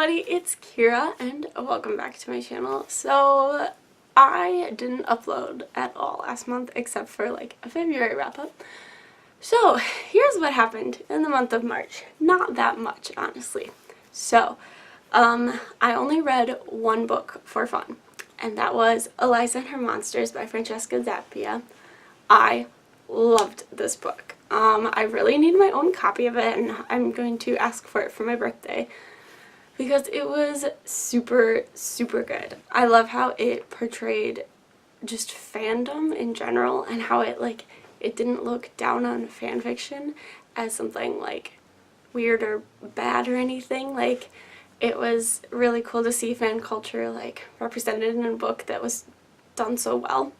everybody, it's Kira and welcome back to my channel. So I didn't upload at all last month except for like a February wrap up. So here's what happened in the month of March. Not that much, honestly. So I only read one book for fun, and that was Eliza and Her Monsters by Francesca Zappia. I loved this book. I really need my own copy of it, and I'm going to ask for it for my birthday because it was super, super good. I love how it portrayed just fandom in general and how it didn't look down on fan fiction as something like weird or bad or anything. Like, it was really cool to see fan culture like represented in a book that was done so well.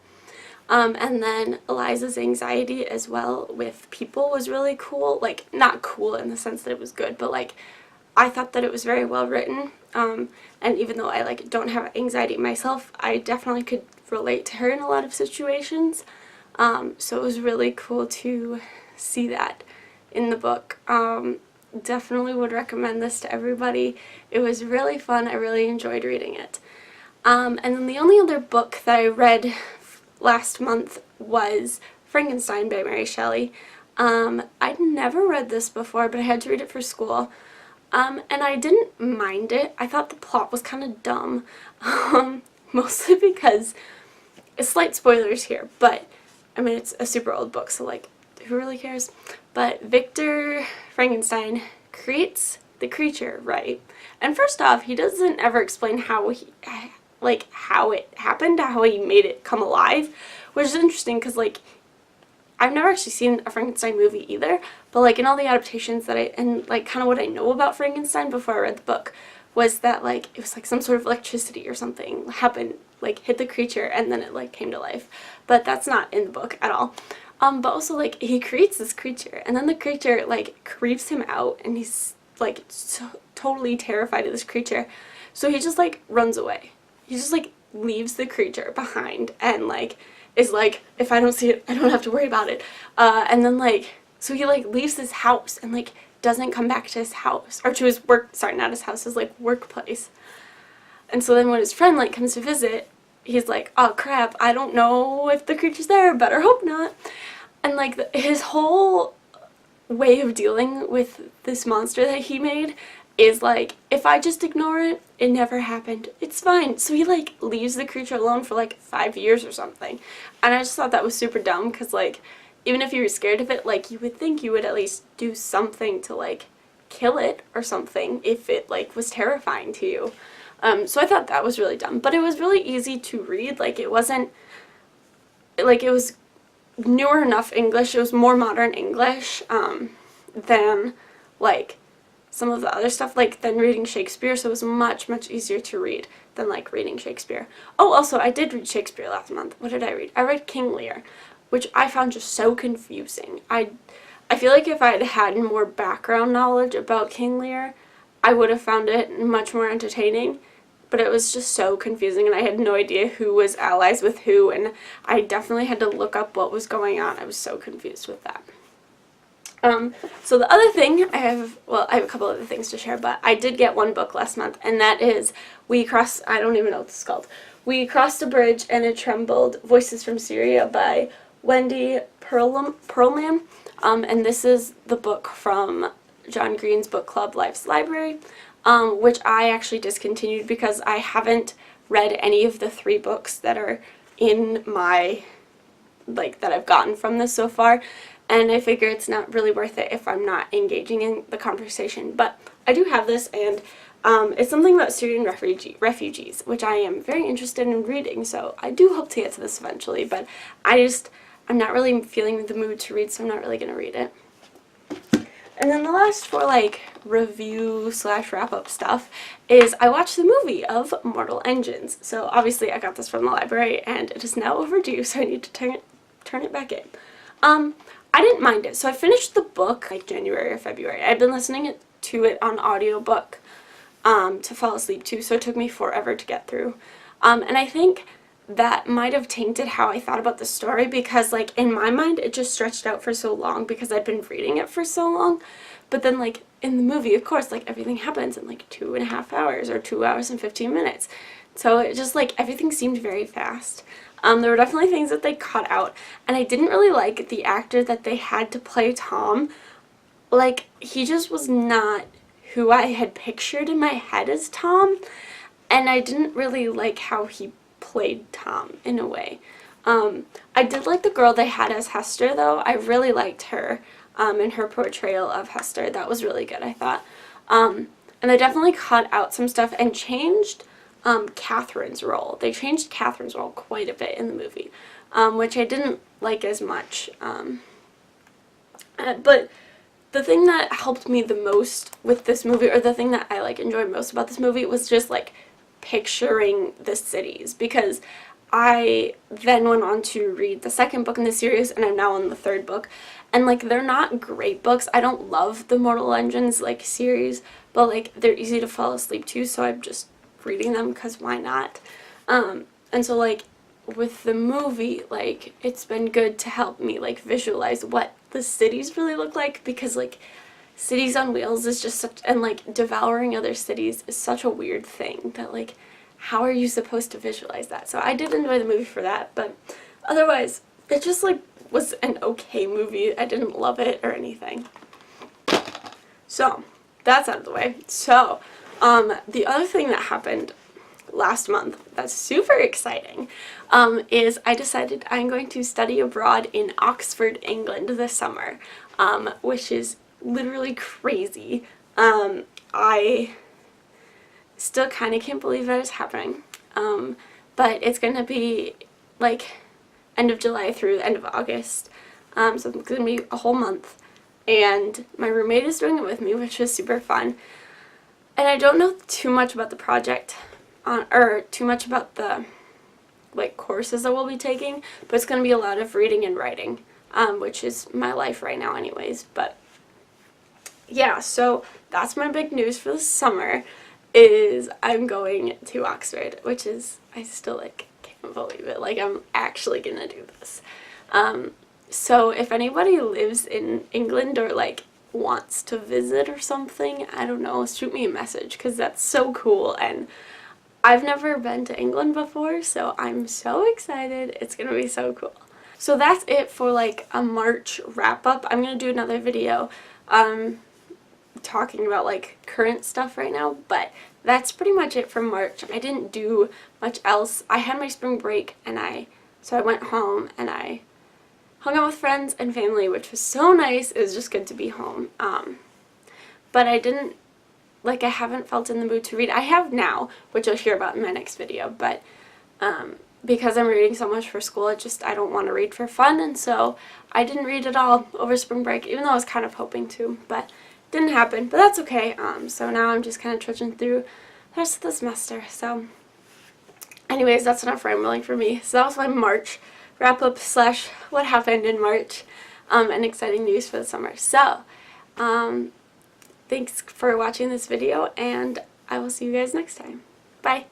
And then Eliza's anxiety as well with people was really cool. Like, not cool in the sense that it was good, but like I thought that it was very well written. And even though I don't have anxiety myself, I definitely could relate to her in a lot of situations. So it was really cool to see that in the book. Definitely would recommend this to everybody. It was really fun. I really enjoyed reading it. And then the only other book that I read last month was Frankenstein by Mary Shelley. I'd never read this before, but I had to read it for school. And I didn't mind it. I thought the plot was kind of dumb, mostly because, slight spoilers here, but I mean, it's a super old book, so like, who really cares? But Victor Frankenstein creates the creature, right? And first off, he doesn't ever explain how it happened, how he made it come alive, which is interesting because I've never actually seen a Frankenstein movie either, but in all the adaptations that and kind of what I know about Frankenstein before I read the book was that it was some sort of electricity or something happened, hit the creature and then it came to life. But that's not in the book at all. But also he creates this creature and then the creature creeps him out and he's totally terrified of this creature. So he just runs away. He just leaves the creature behind and is if I don't see it, I don't have to worry about it. And then so he leaves his house and doesn't come back to his house or to his work, sorry, not his house, his workplace. And so then when his friend comes to visit, he's like, oh crap, I don't know if the creature's there, better hope not. And his whole way of dealing with this monster that he made is if I just ignore it, it never happened. It's fine. So he leaves the creature alone for 5 years or something. And I just thought that was super dumb because even if you were scared of it, you would think you would at least do something to kill it or something if it was terrifying to you. So I thought that was really dumb. But it was really easy to read. It wasn't it was newer enough English. It was more modern English than some of the other stuff, than reading Shakespeare, so it was much, much easier to read than reading Shakespeare. Oh, also, I did read Shakespeare last month. What did I read? I read King Lear, which I found just so confusing. I feel if I had had more background knowledge about King Lear, I would have found it much more entertaining, but it was just so confusing, and I had no idea who was allies with who, and I definitely had to look up what was going on. I was so confused with that. So the other thing I have a couple other things to share, but I did get one book last month, and that is I don't even know what it's called. We Crossed a Bridge and It Trembled, Voices from Syria by Wendy Perlman. And this is the book from John Green's book club, Life's Library, which I actually discontinued because I haven't read any of the 3 books that are in my, that I've gotten from this so far. And I figure it's not really worth it if I'm not engaging in the conversation. But I do have this, and it's something about Syrian refugees, which I am very interested in reading. So I do hope to get to this eventually, but I'm not really feeling the mood to read, so I'm not really going to read it. And then the last for review / wrap up stuff is I watched the movie of Mortal Engines. So obviously I got this from the library, and it is now overdue, so I need to turn it back in. I didn't mind it. So I finished the book January or February. I'd been listening to it on audiobook to fall asleep to, so it took me forever to get through. And I think that might have tainted how I thought about the story because in my mind it just stretched out for so long because I'd been reading it for so long. But then, like, in the movie, of course, like, everything happens in, like, 2.5 hours or 2 hours and 15 minutes. So it just, like, everything seemed very fast. There were definitely things that they cut out, and I didn't really like the actor that they had to play Tom. Like, he just was not who I had pictured in my head as Tom, and I didn't really like how he played Tom in a way. I did like the girl they had as Hester, though. I really liked her in her portrayal of Hester. That was really good, I thought. And they definitely cut out some stuff and changed Catherine's role. They changed Catherine's role quite a bit in the movie, which I didn't like as much. But the thing that helped me the most with this movie, or the thing that I like enjoyed most about this movie, was just like picturing the cities, because I then went on to read the second book in the series, and I'm now on the third book, and like they're not great books. I don't love the Mortal Engines like series, but like they're easy to fall asleep to, so I'm just reading them because why not. And so like with the movie, like it's been good to help me like visualize what the cities really look like, because like cities on wheels is just such, and like devouring other cities is such a weird thing that like how are you supposed to visualize that? So I did enjoy the movie for that, but otherwise it just like was an okay movie. I didn't love it or anything. So that's out of the way. So the other thing that happened last month that's super exciting is I decided I'm going to study abroad in Oxford, England this summer, which is literally crazy. I still kind of can't believe that it's happening, but it's going to be like end of July through the end of August, so it's going to be a whole month, and my roommate is doing it with me, which is super fun. And I don't know too much about the project, or too much about the like courses that we'll be taking, but it's going to be a lot of reading and writing, which is my life right now anyways. But yeah, so that's my big news for the summer, is I'm going to Oxford, which is, I still like can't believe it, like I'm actually gonna do this. So if anybody lives in England or like wants to visit or something, I don't know, shoot me a message, because that's so cool, and I've never been to England before, so I'm so excited. It's gonna be so cool. So that's it for like a March wrap up. I'm gonna do another video talking about like current stuff right now, but that's pretty much it for March. I didn't do much else. I had my spring break, and so I went home and I hung out with friends and family, which was so nice. It was just good to be home. But I didn't, like, I haven't felt in the mood to read. I have now, which you'll hear about in my next video, but because I'm reading so much for school, I don't want to read for fun, and so I didn't read at all over spring break, even though I was kind of hoping to, but didn't happen, but that's okay. So now I'm just kind of trudging through the rest of the semester. So anyways, that's enough rambling for me. So that was my March wrap up slash what happened in March, and exciting news for the summer. So thanks for watching this video, and I will see you guys next time. Bye!